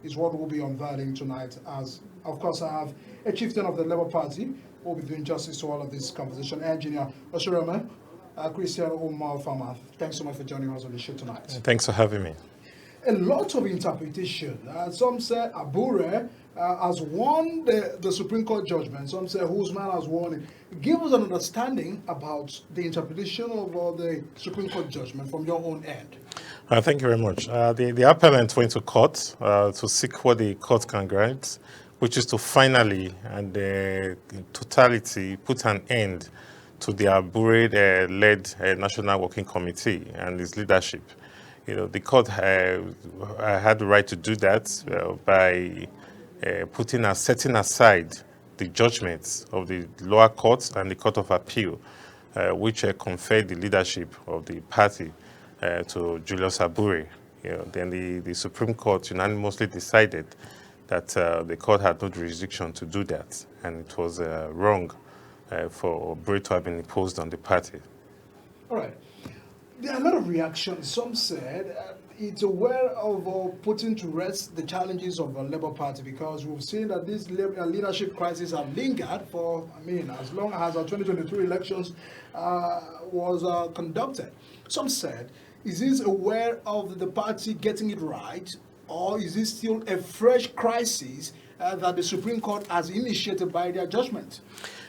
is what we'll be unveiling tonight. As of course, I have a chieftain of the Labour Party who will be doing justice to all of this conversation. Engineer Osureme, Christian Umar Farmer. Thanks so much for joining us on the show tonight. Thanks for having me. A lot of interpretation. Some say Abure has won the Supreme Court judgment. Some say Usman has won it. Give us an understanding about the interpretation of the Supreme Court judgment from your own end. Thank you very much. The appellant went to court to seek what the court can grant, which is to finally and totality put an end to the Abure-led National Working Committee and its leadership. The court had the right to do that by setting aside the judgments of the lower courts and the Court of Appeal, which conferred the leadership of the party to Julius Abure. Then the Supreme Court unanimously decided that the court had no jurisdiction to do that, and it was wrong for Abure to have been imposed on the party. All right. There are a lot of reactions. Some said it's aware of putting to rest the challenges of the Labour Party, because we've seen that this leadership crisis have lingered for, as long as our 2023 elections was conducted. Some said, is this aware of the party getting it right, or is this still a fresh crisis that the Supreme Court has initiated by their judgment?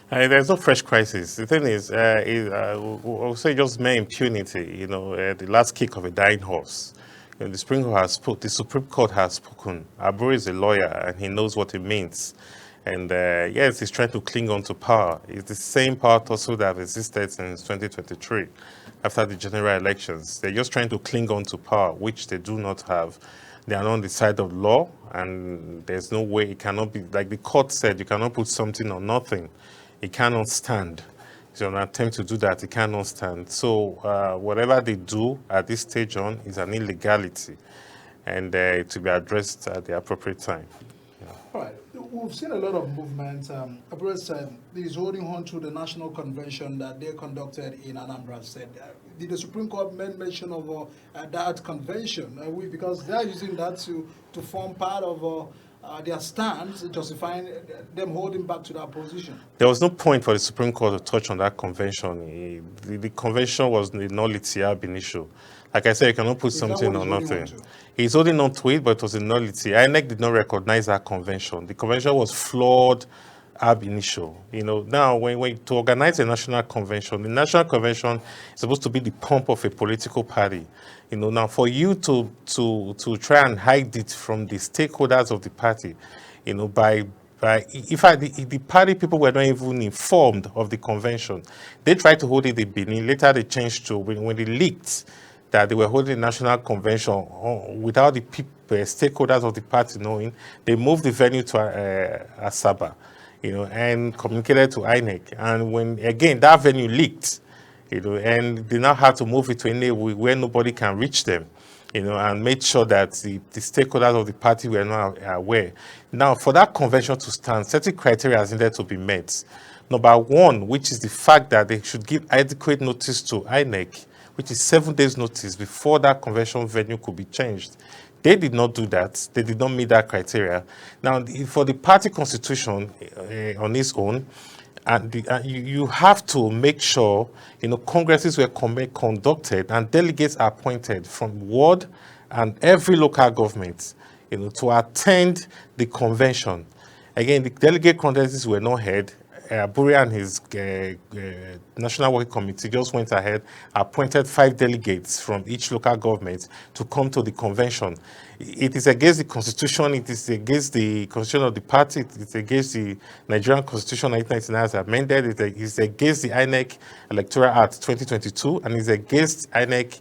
There's no fresh crisis. The thing is, I'll say just mere impunity, the last kick of a dying horse. The Supreme Court has spoken. Abure is a lawyer and he knows what it means. And yes, he's trying to cling on to power. It's the same power tussle that have existed since 2023 after the general elections. They're just trying to cling on to power, which they do not have. They are not on the side of law, and there's no way it cannot be, like the court said, you cannot put something on nothing. It cannot stand. So an attempt to do that, it cannot stand. So whatever they do at this stage on is an illegality, and to be addressed at the appropriate time. Yeah. All right. We've seen a lot of movement. Abure said he's holding on to the national convention that they conducted in Anambra State. Did the Supreme Court make mention of that convention? Because they're using that to form part of their stance, justifying them holding back to that position. There was no point for the Supreme Court to touch on that convention. The convention was the nullity ab initio. Like I said, you cannot put something on nothing. He's holding on to it, but it was a nullity. INEC did not recognize that convention. The convention was flawed ab initio. Now when to organize a national convention, the national convention is supposed to be the pump of a political party. Now for you to try and hide it from the stakeholders of the party, by the party people were not even informed of the convention. They tried to hold it in Benin. Later they changed to when they leaked that they were holding a national convention without the stakeholders of the party knowing. They moved the venue to Asaba, and communicated to INEC. And when again that venue leaked, and they now had to move it to an area where nobody can reach them, and made sure that the stakeholders of the party were not aware. Now, for that convention to stand, certain criteria needed to be met. Number one, which is the fact that they should give adequate notice to INEC, which is 7 days notice before that convention venue could be changed. They did not do that. They did not meet that criteria. Now, for the party constitution on its own, you have to make sure, congresses were conducted and delegates are appointed from ward and every local government, to attend the convention. Again, the delegate congresses were not held. Abure and his National Working Committee just went ahead, appointed 5 delegates from each local government to come to the convention. It is against the constitution, it is against the constitution of the party, it is against the Nigerian Constitution 1999 as amended, it is against the INEC Electoral Act 2022, and it is against INEC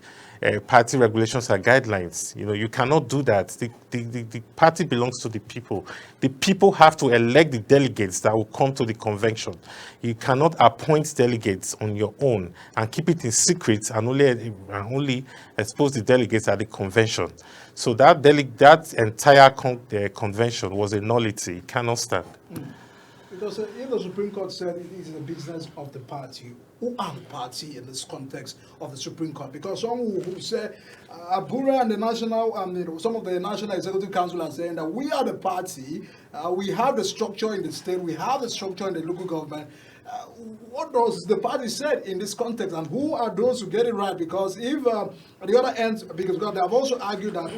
party regulations and guidelines. You cannot do that. The party belongs to the people. The people have to elect the delegates that will come to the convention. You cannot appoint delegates on your own and keep it in secret and only expose the delegates at the convention. So that entire convention was a nullity. It cannot stand. Because if the Supreme Court said it is the business of the party, who are the party in this context of the Supreme Court? Because some who say Abura and the national some of the National Executive Council are saying that we are the party, we have the structure in the state, we have the structure in the local government. What does the party say in this context, and who are those who get it right? Because if at the other end, because they have also argued that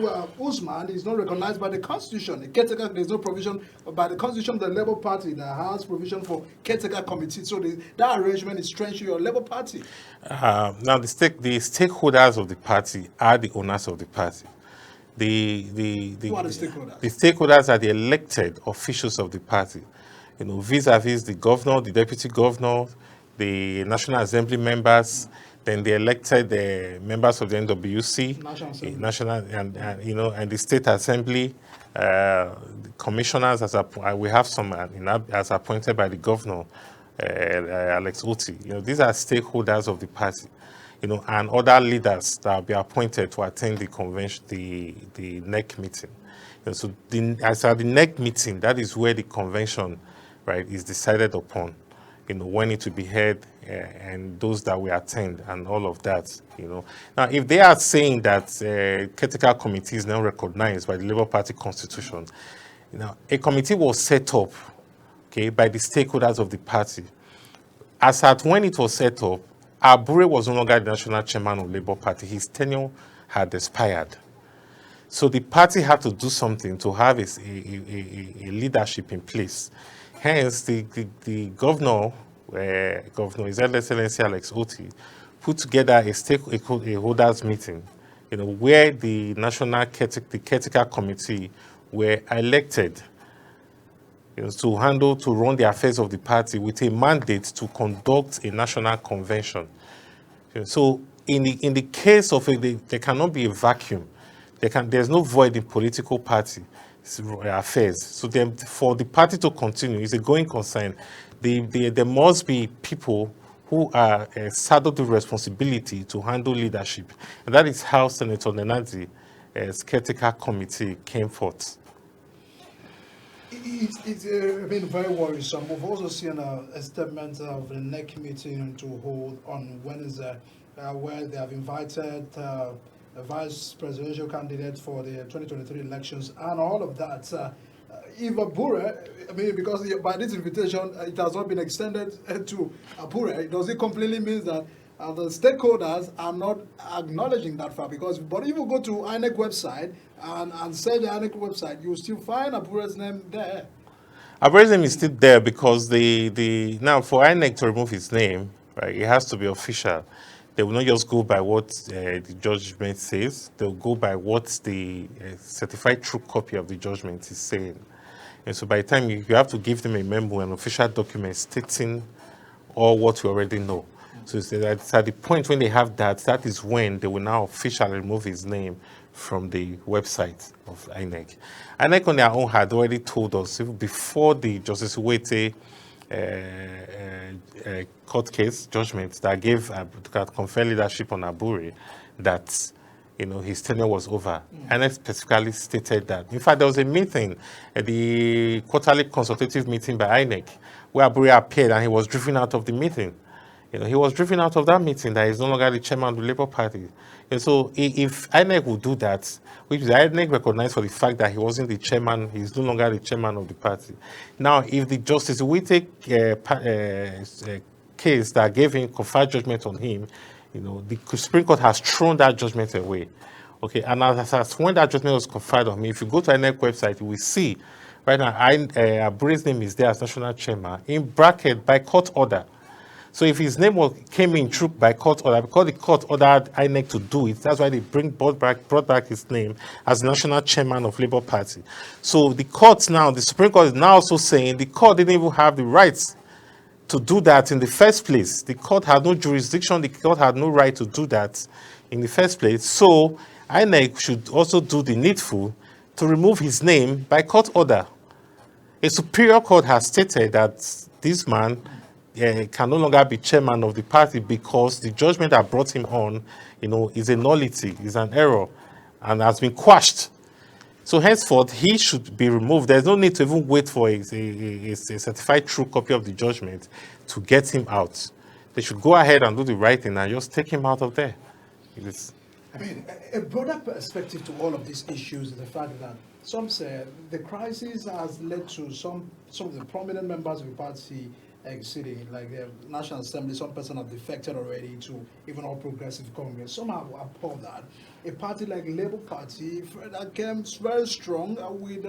Usman is not recognized by the Constitution. The caretaker, there's no provision by the Constitution of the Labour Party that has provision for caretaker committee. So that arrangement is strange to your Labour Party. Now, the stakeholders of the party are the owners of the party. Who are the stakeholders? The stakeholders are the elected officials of the party. Vis-a-vis the governor, the deputy governor, the National Assembly members, then the elected members of the NWC, and the State Assembly, the commissioners we have some as appointed by the governor, Alex Oti. These are stakeholders of the party, and other leaders that will be appointed to attend the convention, the NEC meeting. So as at the NEC meeting, that is where the convention, right, is decided upon, when it will be held, and those that will attend and all of that, Now, if they are saying that caretaker committee is now recognized by the Labour Party constitution, a committee was set up, by the stakeholders of the party. As at when it was set up, Abure was no longer the national chairman of Labour Party. His tenure had expired. So the party had to do something to have a leadership in place. Hence, the governor, His Excellency Alex Oti, put together a stakeholders meeting, where the caretaker committee were elected, to run the affairs of the party with a mandate to conduct a national convention. So, in the case of there cannot be a vacuum. There's no void in political party affairs. So then, for the party to continue, it's a going concern. There must be people who are saddled with responsibility to handle leadership. And that is how Senator Nenadi's caretaker committee came forth. It's been very worrisome. We've also seen a statement of the NEC meeting to hold on Wednesday, where they have invited a vice presidential candidate for the 2023 elections and all of that. If Abure, because by this invitation, it has not been extended to Abure, does it completely mean that the stakeholders are not acknowledging that fact? But if you go to INEC website and search the INEC website, you will still find Abure's name there. Abure's name is still there because now for INEC to remove his name, right, it has to be official. They will not just go by what the judgment says. They will go by what the certified true copy of the judgment is saying. And so by the time you have to give them a memo, an official document stating all what you already know. So it's at the point when they have that is when they will now officially remove his name from the website of INEC. INEC on their own had already told us before the Justice Uwete court case judgment that conferred leadership on Abure, that his tenure was over. INEC specifically stated that. In fact, there was a meeting, the quarterly consultative meeting by INEC, where Abure appeared and he was driven out of the meeting. He was driven out of that meeting that he's no longer the chairman of the Labour Party. And so if INEC would do that, which is INEC recognized for the fact that he wasn't the chairman, he's no longer the chairman of the party. Now, if the Justice Uwete case that gave him conferred judgment on him, the Supreme Court has thrown that judgment away. Okay, and as when that judgment was conferred on me, if you go to INEC website, you will see right now Abure's name is there as national chairman in bracket by court order. So if his name came in through by court order, because the court ordered INEC to do it, that's why they brought back his name as national chairman of Labour Party. So the Supreme Court is now also saying the court didn't even have the rights to do that in the first place. The court had no jurisdiction, the court had no right to do that in the first place. So INEC should also do the needful to remove his name by court order. A superior court has stated that this man can no longer be chairman of the party because the judgment that brought him on, is a nullity, is an error, and has been quashed. So henceforth, he should be removed. There's no need to even wait for a certified true copy of the judgment to get him out. They should go ahead and do the right thing and just take him out of there. It is. I mean, a broader perspective to all of these issues is the fact that some say the crisis has led to some of the prominent members of the party exiting, like the National Assembly. Some person have defected already to even All Progressive Congress. Some have appalled that. A party like Labour Party that came very strong with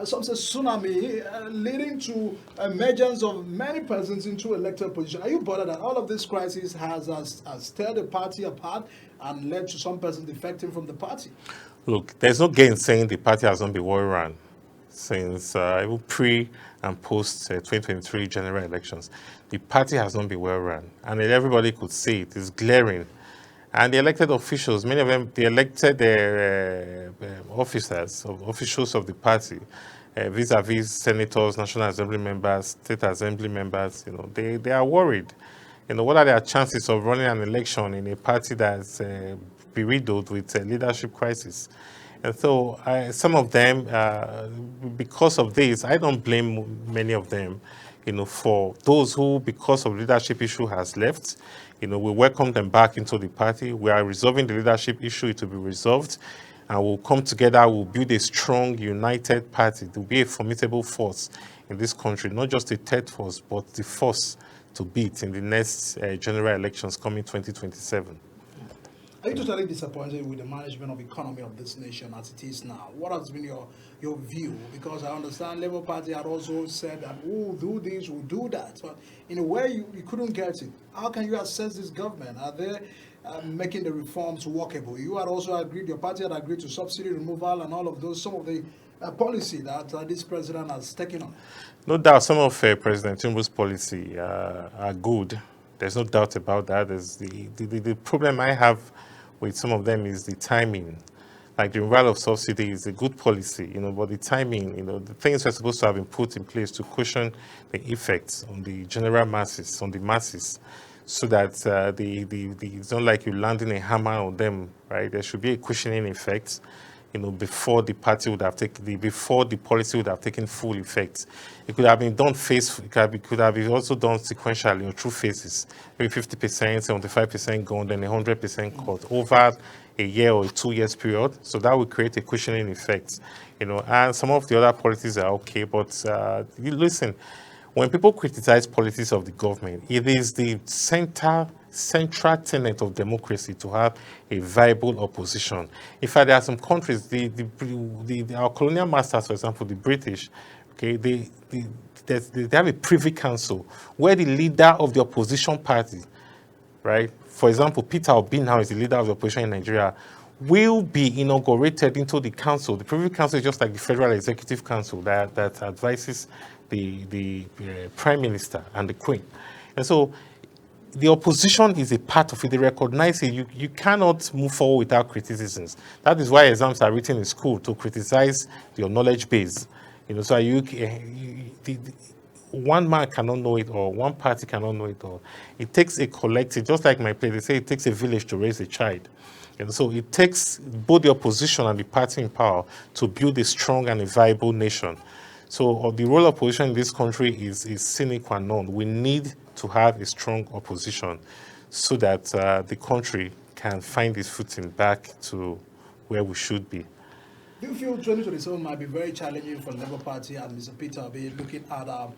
some say tsunami leading to emergence of many persons into elected position. Are you bothered that all of this crisis has stirred the party apart and led to some person defecting from the party? Look, there's no gainsaying the party has not been well run since even pre and post 2023 general elections. The party has not been well run, and everybody could see it. It's glaring. And the elected officials, many of them, they elected their officials of the party, vis-a-vis senators, National Assembly members, State Assembly members. They are worried. What are their chances of running an election in a party that's beriddled with a leadership crisis? And so some of them, because of this, I don't blame many of them, for those who, because of leadership issue, has left. We welcome them back into the party. We are resolving the leadership issue. It will be resolved. And we'll come together. We'll build a strong, united party to be a formidable force in this country. Not just a third force, but the force to beat in the next general elections coming 2027. Are you totally disappointed with the management of economy of this nation as it is now? What has been your view? Because I understand Labour Party had also said that we'll do this, we'll do that. But in a way, you couldn't get it. How can you assess this government? Are they making the reforms workable? You had also agreed, your party had agreed to subsidy removal and all of those, some of the policy that this president has taken on. No doubt some of President Tinubu's policy are good. There's no doubt about that. There's the problem I have with some of them is the timing. Like the removal of subsidy is a good policy, but the timing, the things are supposed to have been put in place to cushion the effects on the general masses, on the masses, so that it's not like you're landing a hammer on them, right? There should be a cushioning effect, before the party would have taken before the policy would have taken full effect. It could have been done it could have been also done sequentially, through phases, maybe 50%, 75% gone, then 100% cut over a year or a 2 years period. So that would create a cushioning effect, and some of the other policies are okay, but listen, when people criticize policies of the government, it is the central tenet of democracy to have a viable opposition. In fact, there are some countries, our colonial masters, for example, the British, okay, they have a privy council where the leader of the opposition party, right? For example, Peter Obi now is the leader of the opposition in Nigeria, will be inaugurated into the council. The Privy Council is just like the Federal Executive Council that advises the Prime Minister and the Queen. And so the opposition is a part of it. They recognize it. You cannot move forward without criticisms. That is why exams are written in school, to criticize your knowledge base. So one man cannot know it all. One party cannot know it all. It takes a collective, just like my play, they say it takes a village to raise a child. And so it takes both the opposition and the party in power to build a strong and a viable nation. So the role of opposition in this country is sine qua non. We need to have a strong opposition so that the country can find its footing back to where we should be. Do you feel 2027 might be very challenging for the Labour Party and Mr. Peter Obi looking at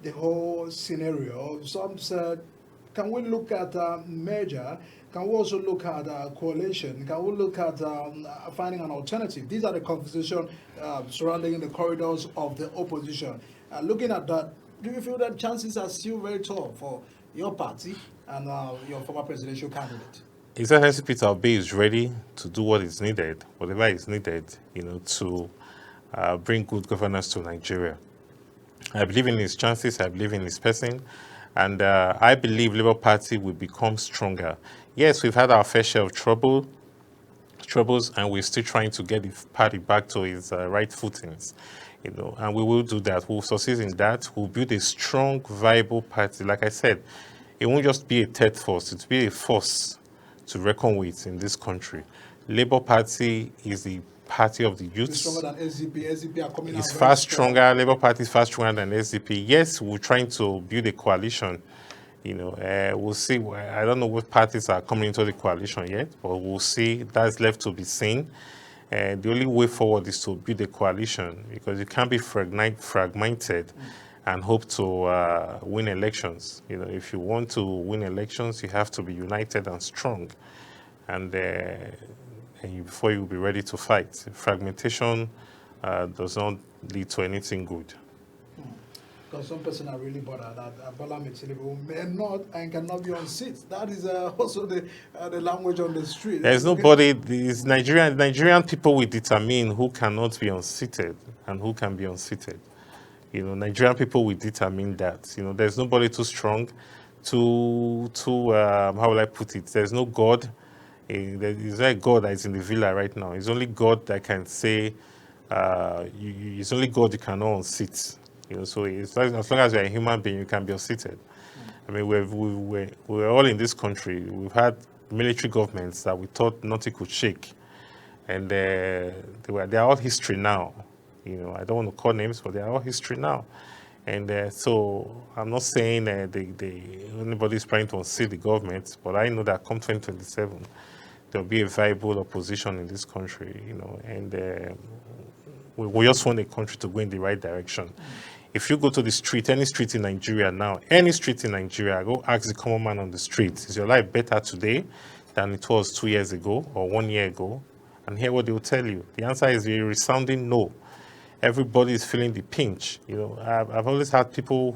the whole scenario? Some said, can we look at merger? Can we also look at coalition? Can we look at finding an alternative? These are the conversations surrounding the corridors of the opposition. Looking at that, do you feel that chances are still very tall for your party and your former presidential candidate? His Excellency Peter Obi is ready to do what is needed, whatever is needed, to bring good governance to Nigeria. I believe in his chances. I believe in his person. And I believe Labour Party will become stronger. Yes, we've had our fair share of troubles, and we're still trying to get the party back to its right footings. And we will do that. We'll succeed in that. We'll build a strong, viable party. Like I said, it won't just be a third force. It'll be a force to reckon with in this country. Labour Party is the party of the It's youths. stronger than SDP. SDP are coming out It's very far strong. stronger. Labour Party is far stronger than SDP. Yes, we're trying to build a coalition. We'll see. I don't know what parties are coming into the coalition yet, but we'll see. That's left to be seen. The only way forward is to build a coalition, because you can't be fragmented and hope to win elections. If you want to win elections, you have to be united and strong, and before you'll be ready to fight. Fragmentation does not lead to anything good. Because some person are really bothered that Bola Tinubu may not and cannot be on seats. That is also the language on the street. There's nobody. These Nigerian people will determine who cannot be unseated and who can be unseated. Nigerian people will determine that. There's nobody too strong, too how will I put it? There's no God. There's not a God that is in the villa right now. It's only God that can say. It's only God you cannot unseat. So as long as you're a human being, you can be unseated. I mean, we're all in this country. We've had military governments that we thought nothing could shake, and they're all history now. I don't want to call names, but they're all history now. And so I'm not saying anybody's trying to unseat the government, but I know that come 2027, there'll be a viable opposition in this country. And we just want the country to go in the right direction. If you go to the street, any street in Nigeria now, go ask the common man on the street, is your life better today than it was 2 years ago or 1 year ago? And hear what they will tell you. The answer is a resounding no. Everybody is feeling the pinch. I've always had people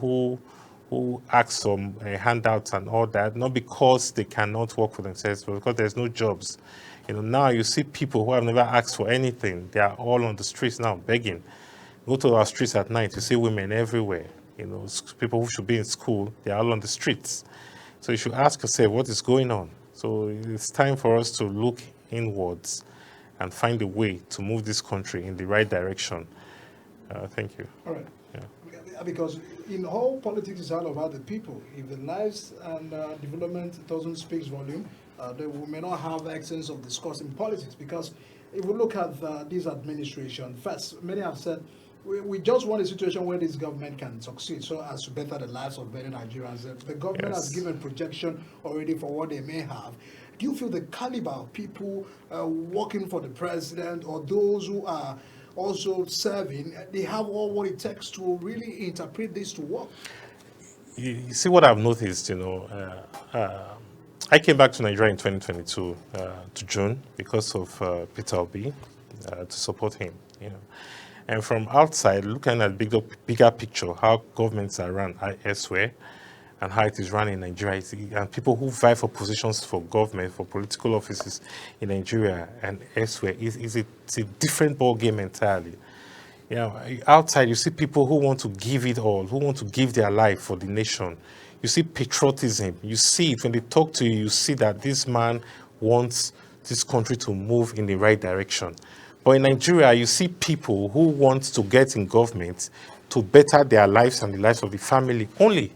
who ask for handouts and all that, not because they cannot work for themselves, but because there's no jobs. Now you see people who have never asked for anything. They are all on the streets now begging. Go to our streets at night, you see women everywhere. People who should be in school, they are all on the streets. So you should ask yourself what is going on. So it's time for us to look inwards and find a way to move this country in the right direction. Thank you. All right. Yeah. Because in all politics, it's all about the people. If the lives and development doesn't speak volume, then we may not have excellence of discussing politics. Because if we look at this administration, first, many have said, we just want a situation where this government can succeed so as to better the lives of many Nigerians. The government has given projection already for what they may have. Do you feel the caliber of people working for the president or those who are also serving, they have all what it takes to really interpret this to work? You see what I've noticed, I came back to Nigeria in 2022 to June because of Peter Obi to support him, And from outside, looking at bigger picture, how governments are run elsewhere and how it is run in Nigeria, and people who vie for positions for government, for political offices in Nigeria and elsewhere, it's a different ball game entirely. Outside, you see people who want to give it all, who want to give their life for the nation. You see patriotism. You see it when they talk to you. You see that this man wants this country to move in the right direction. But in Nigeria, you see people who want to get in government to better their lives and the lives of the family only.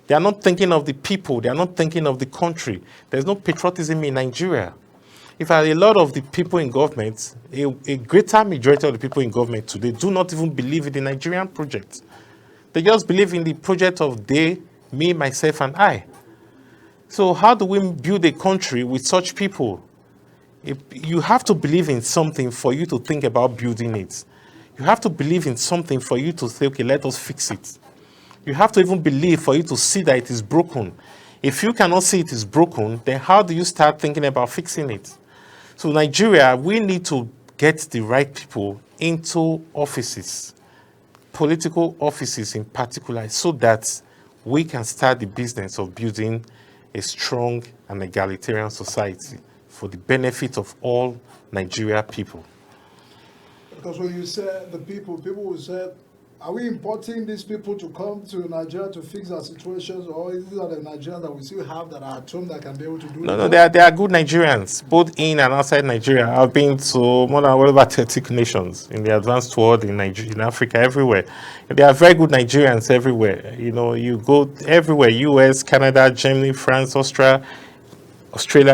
They are not thinking of the people. They are not thinking of the country. There's no patriotism in Nigeria. In fact, a lot of the people in government, a greater majority of the people in government today do not even believe in the Nigerian project. They just believe in the project of they, me, myself, and I. So how do we build a country with such people? You have to believe in something for you to think about building it. You have to believe in something for you to say, okay, let us fix it. You have to even believe for you to see that it is broken. If you cannot see it is broken, then how do you start thinking about fixing it? So Nigeria, we need to get the right people into offices, political offices in particular, so that we can start the business of building a strong and egalitarian society for the benefit of all Nigeria people. Because when you say the people will say, are we importing these people to come to Nigeria to fix our situations, or is these are the Nigerians that we still have that are at home that can be able to do it? No, they are good Nigerians, both in and outside Nigeria. I've been to more than over 30 nations in the advanced world, in Nigeria, in Africa, everywhere. There are very good Nigerians everywhere. You go everywhere, US, Canada, Germany, France, Australia,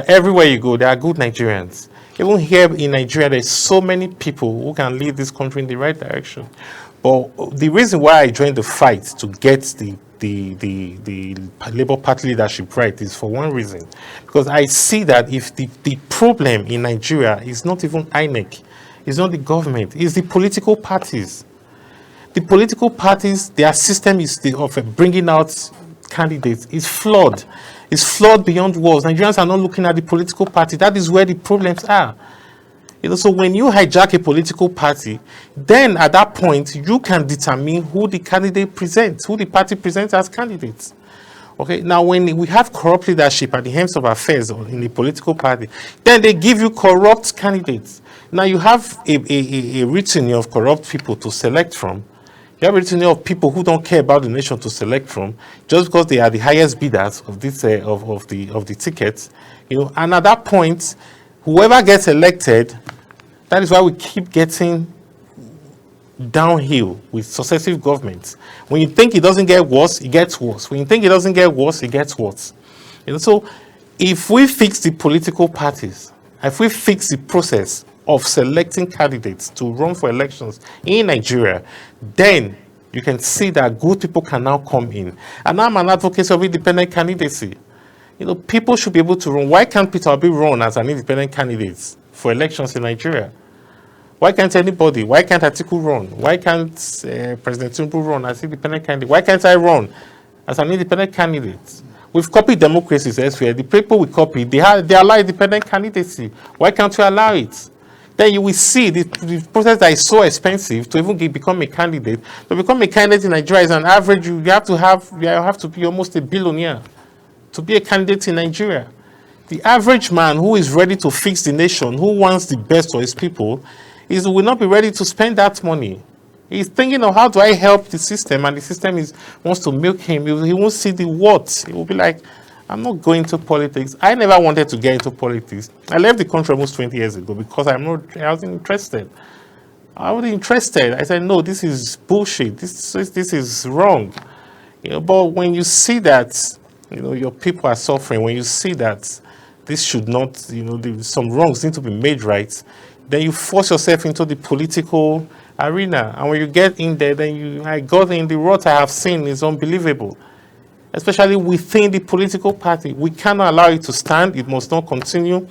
everywhere you go, there are good Nigerians. Even here in Nigeria, there's so many people who can lead this country in the right direction. But the reason why I joined the fight to get the Labour Party leadership right is for one reason. Because I see that if the problem in Nigeria is not even INEC, it's not the government, it's the political parties. The political parties, their system is of bringing out candidates is flawed. It's flawed beyond words. Nigerians are not looking at the political party. That is where the problems are. So when you hijack a political party, then at that point you can determine who the candidate presents, who the party presents as candidates. Okay. Now, when we have corrupt leadership at the helms of affairs in the political party, then they give you corrupt candidates. Now you have a litany of corrupt people to select from. You have a litany of people who don't care about the nation to select from, just because they are the highest bidders of this of the tickets. And at that point, whoever gets elected, that is why we keep getting downhill with successive governments. When you think it doesn't get worse, it gets worse. When you think it doesn't get worse, it gets worse. So if we fix the political parties, if we fix the process of selecting candidates to run for elections in Nigeria, then you can see that good people can now come in. And I'm an advocate of independent candidacy. People should be able to run. Why can't Peter Obi run as an independent candidate for elections in Nigeria? Why can't anybody? Why can't Atiku run? Why can't President Tinubu run as independent candidate? Why can't I run as an independent candidate? We've copied democracies elsewhere. The people we copied, they allow independent candidacy. Why can't we allow it? Then you will see the process that is so expensive to even become a candidate. To become a candidate in Nigeria is an average. You have to be almost a billionaire to be a candidate in Nigeria. The average man who is ready to fix the nation, who wants the best for his people, will not be ready to spend that money. He's thinking of how do I help the system, and the system wants to milk him. He won't see the what. He will be like, I'm not going to politics. I never wanted to get into politics. I left the country almost 20 years ago because I wasn't interested. I wasn't interested. I said, no, this is bullshit. This is wrong. But when you see that, your people are suffering, when you see that this should not, some wrongs need to be made right, then you force yourself into the political arena. And when you get in there, then I got in the rot I have seen is unbelievable. Especially within the political party. We cannot allow it to stand. It must not continue.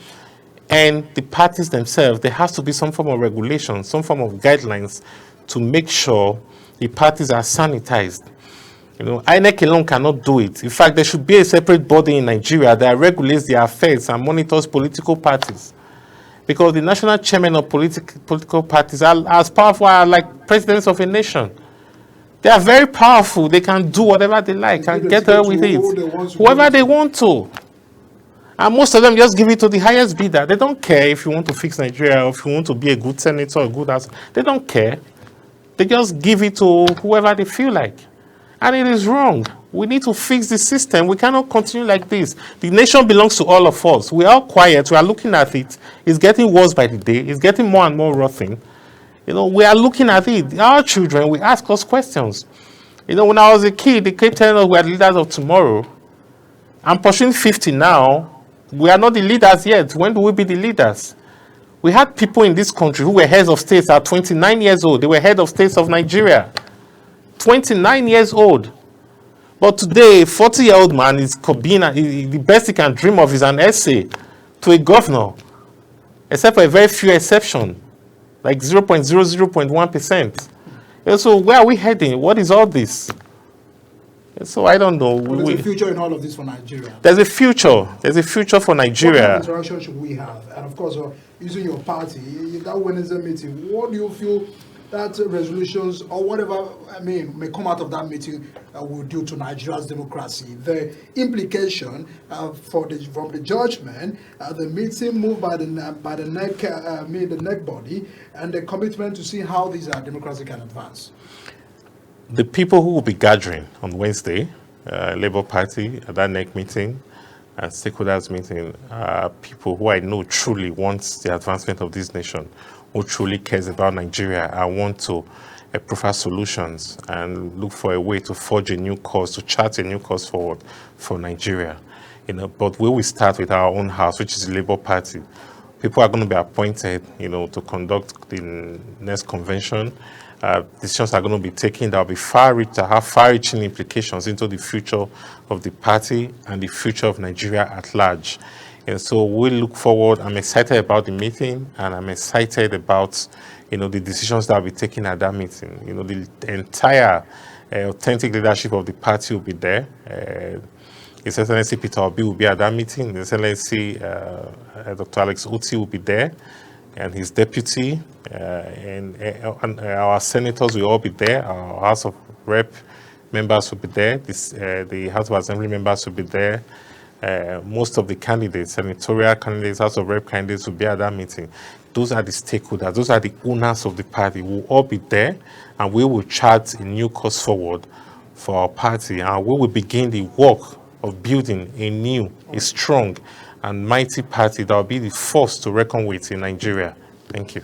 And the parties themselves, there has to be some form of regulation, some form of guidelines to make sure the parties are sanitized. INEC alone cannot do it. In fact, there should be a separate body in Nigeria that regulates the affairs and monitors political parties. Because the national chairmen of political parties are as powerful like presidents of a nation. They are very powerful. They can do whatever they like and get away with it. Whoever they want to. And most of them just give it to the highest bidder. They don't care if you want to fix Nigeria or if you want to be a good senator or a good house. They don't care. They just give it to whoever they feel like. And it is wrong. We need to fix the system. We cannot continue like this. The nation belongs to all of us. We are quiet. We are looking at it. It's getting worse by the day. It's getting more and more rotten. We are looking at it. Our children, we ask us questions. When I was a kid, they kept telling us we are the leaders of tomorrow. I'm pushing 50 now. We are not the leaders yet. When do we be the leaders? We had people in this country who were heads of states at 29 years old. They were head of states of Nigeria. 29 years old. But today, a 40-year-old man is being the best he can dream of is an essay to a governor, except for a very few exceptions. Like 0.00.1%. So where are we heading? What is all this? So I don't know. There's a future in all of this for Nigeria. There's a future. There's a future for Nigeria. What kind of interaction should we have? And of course, using your party, that Wednesday meeting, what do you feel that resolutions or whatever, may come out of that meeting will do to Nigeria's democracy? The implication from the judgment, the meeting moved by the NEC body, and the commitment to see how these democracy can advance. The people who will be gathering on Wednesday, Labour Party at that NEC meeting and stakeholders meeting, are people who I know truly want the advancement of this nation, who truly cares about Nigeria and want to provide solutions and look for a way to forge a new course, to chart a new course forward for Nigeria. But we will start with our own house, which is the Labour Party. People are going to be appointed, to conduct the next convention. Decisions are going to be taken that will be that have far-reaching implications into the future of the party and the future of Nigeria at large. And so we look forward. I'm excited about the meeting, and I'm excited about, the decisions that will be taken at that meeting. The entire authentic leadership of the party will be there. His Excellency Peter Obi will be at that meeting. His Excellency Dr. Alex Uti will be there, and his deputy, and our senators will all be there. Our House of Rep members will be there. The House of Assembly members will be there. Most of the candidates, senatorial candidates, House of Rep candidates will be at that meeting. Those are the stakeholders. Those are the owners of the party. We'll all be there, and we will chart a new course forward for our party, and we will begin the work of building a new, a strong, and mighty party that will be the force to reckon with in Nigeria. Thank you.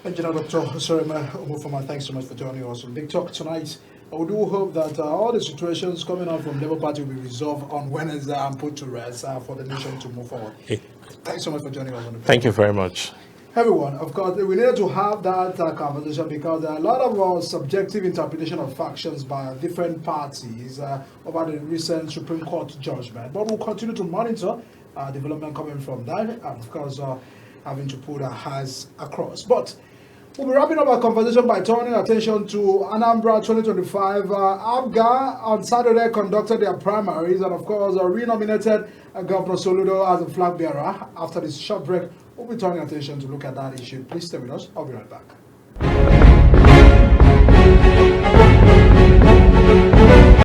Engineer Dr. Umufoma, thanks so much for joining us on Big Talk tonight. We do hope that all the situations coming out from Labour Party will be resolved on Wednesday and put to rest for the nation to move forward. Thanks so much for joining us on the Big Thank you very much. Everyone, of course, we needed to have that conversation because there are a lot of subjective interpretation of factions by different parties over the recent Supreme Court judgment. But we'll continue to monitor development coming from that, and of course, having to put our eyes across. But we'll be wrapping up our conversation by turning attention to Anambra 2025. ABGA on Saturday conducted their primaries and, of course, renominated Governor Soludo as a flag bearer. After this short break, we'll be turning attention to look at that issue. Please stay with us. I'll be right back.